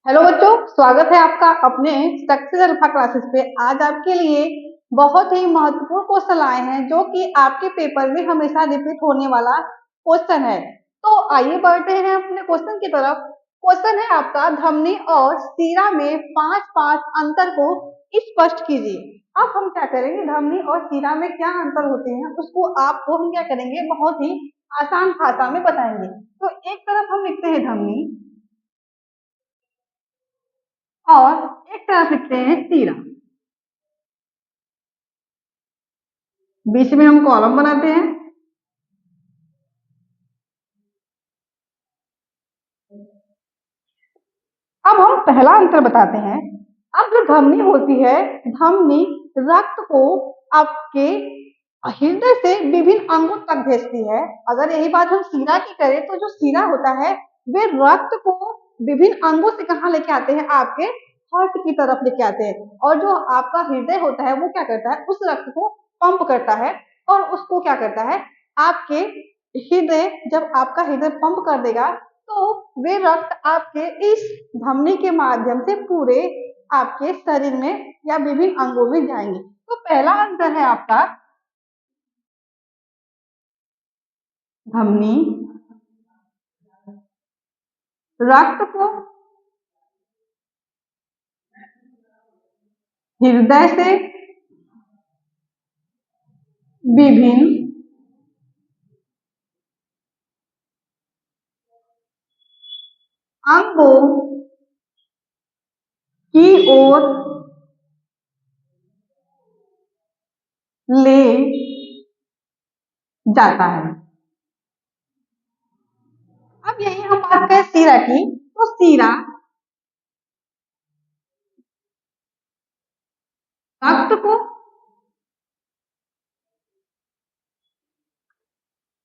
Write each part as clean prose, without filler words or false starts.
Hello बच्चों, स्वागत है आपका अपने सक्सेस अल्फा क्लासेस पे। आज आपके लिए बहुत ही महत्वपूर्ण क्वेश्चन लाए हैं जो कि आपके पेपर में हमेशा रिपीट होने वाला क्वेश्चन है। तो आइए बढ़ते हैं अपने क्वेश्चन की तरफ। क्वेश्चन है आपका, धमनी और सीरा में 5-5 अंतर को स्पष्ट कीजिए। अब हम क्या करेंगे, धमनी और सीरा में क्या अंतर होते हैं उसको आपको हम क्या करेंगे, बहुत ही आसान भाषा में बताएंगे। तो एक तरफ हम लिखते हैं धमनी और एक तरफ लिखते हैं सीरा। बीच में हम कॉलम बनाते हैं। अब हम पहला अंतर बताते हैं। अब जो धमनी होती है, धमनी रक्त को आपके हृदय से विभिन्न अंगों तक भेजती है। अगर यही बात हम सीरा की करें तो जो सीरा होता है वे रक्त को विभिन्न अंगों से कहाँ लेके आते हैं, आपके हार्ट की तरफ लेके आते हैं। और जो आपका हृदय होता है वो क्या करता है, उस रक्त को पंप करता है और उसको क्या करता है, आपके हृदय, जब आपका हृदय पंप कर देगा तो वे रक्त आपके इस धमनी के माध्यम से पूरे आपके शरीर में या विभिन्न अंगों में जाएंगे। तो पहला अंतर है आपका, धमनी रक्त को हृदय से विभिन्न अंगों की ओर ले जाता है। अब यही हम बात करें सीरा की, तो सीरा रक्त को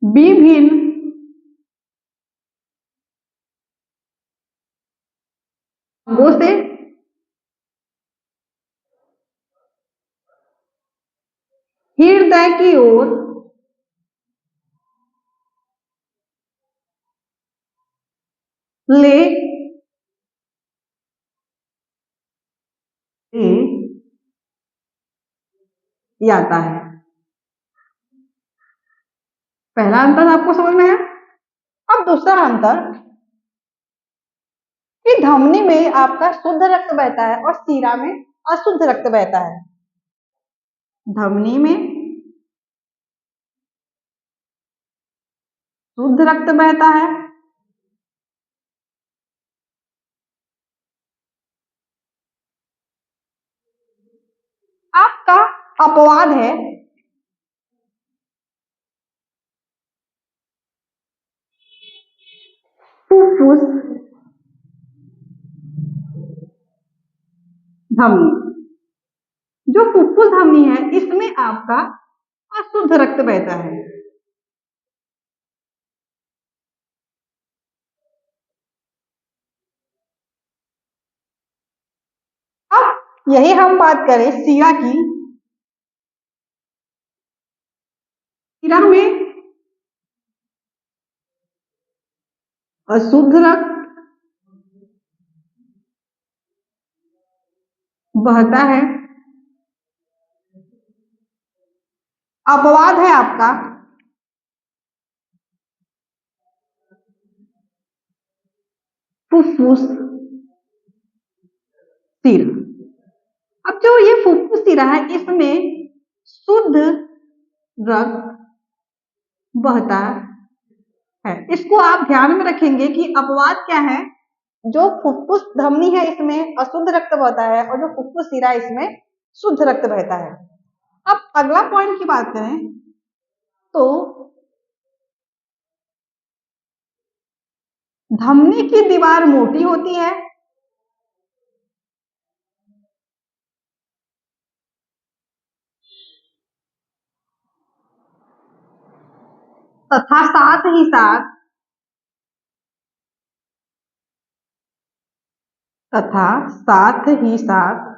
विभिन्न अंगों से हृदय की ओर ले जाता है। पहला अंतर आपको समझ में है। अब दूसरा अंतर कि धमनी में आपका शुद्ध रक्त बहता है और सीरा में अशुद्ध रक्त बहता है। धमनी में शुद्ध रक्त बहता है, आपका अपवाद है फुफ्फुस धमनी। जो फुफ्फुस धमनी है इसमें आपका अशुद्ध रक्त बहता है। अब यही हम बात करें सीरा की, सीरा में अशुद्ध रक्त बहता है। अपवाद है आपका फुफ्फुस सीरा। अब जो ये फुफ्फुस सीरा है इसमें शुद्ध रक्त बहता है। इसको आप ध्यान में रखेंगे कि अपवाद क्या है। जो फुफ्फुस धमनी है इसमें अशुद्ध रक्त बहता है और जो फुफ्फुस सीरा है इसमें शुद्ध रक्त बहता है। अब अगला पॉइंट की बात करें तो धमनी की दीवार मोटी होती है तथा साथ ही साथ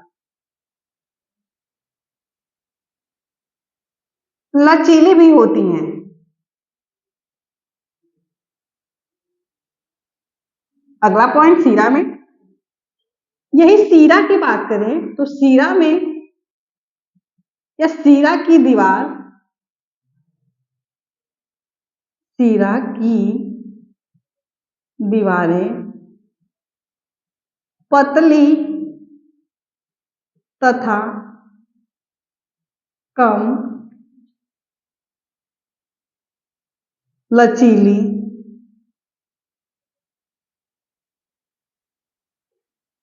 लचीली भी होती हैं। अगला पॉइंट सीरा में यही सीरा की बात करें तो सीरा में या सीरा की दीवार, सीरा की दीवारें पतली तथा कम लचीली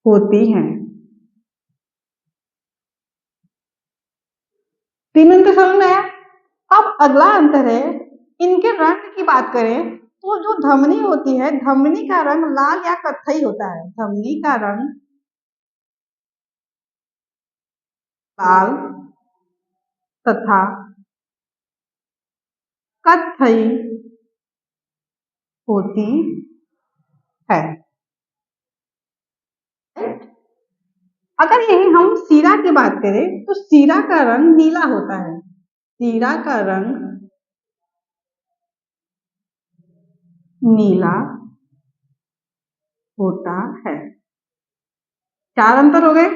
होती हैं। 3 अंतर समझ में आया। अब अगला अंतर है, इनके रंग की बात करें तो जो धमनी होती है, धमनी का रंग लाल या कत्थई होता है। धमनी का रंग लाल तथा कत्थई होती है। अगर यही हम सीरा की बात करें तो सीरा का रंग नीला होता है। सीरा का रंग नीला होता है। 4 अंतर हो गए।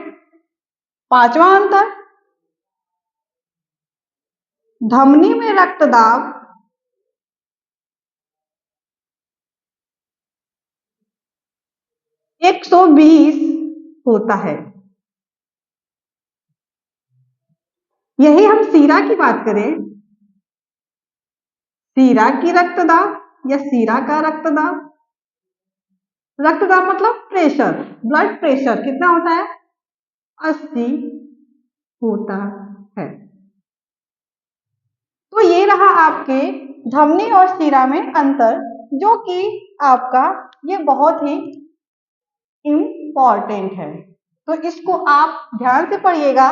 5वां अंतर, धमनी में रक्तदाब 120 होता है। यही हम सीरा की बात करें, सीरा की रक्तदाब या सीरा का रक्तदाब, रक्तदाब मतलब प्रेशर, ब्लड प्रेशर कितना होता है? 80 होता है। तो ये रहा आपके धमनी और सीरा में अंतर, जो कि आपका ये बहुत ही इम्पॉर्टेंट है। तो इसको आप ध्यान से पढ़िएगा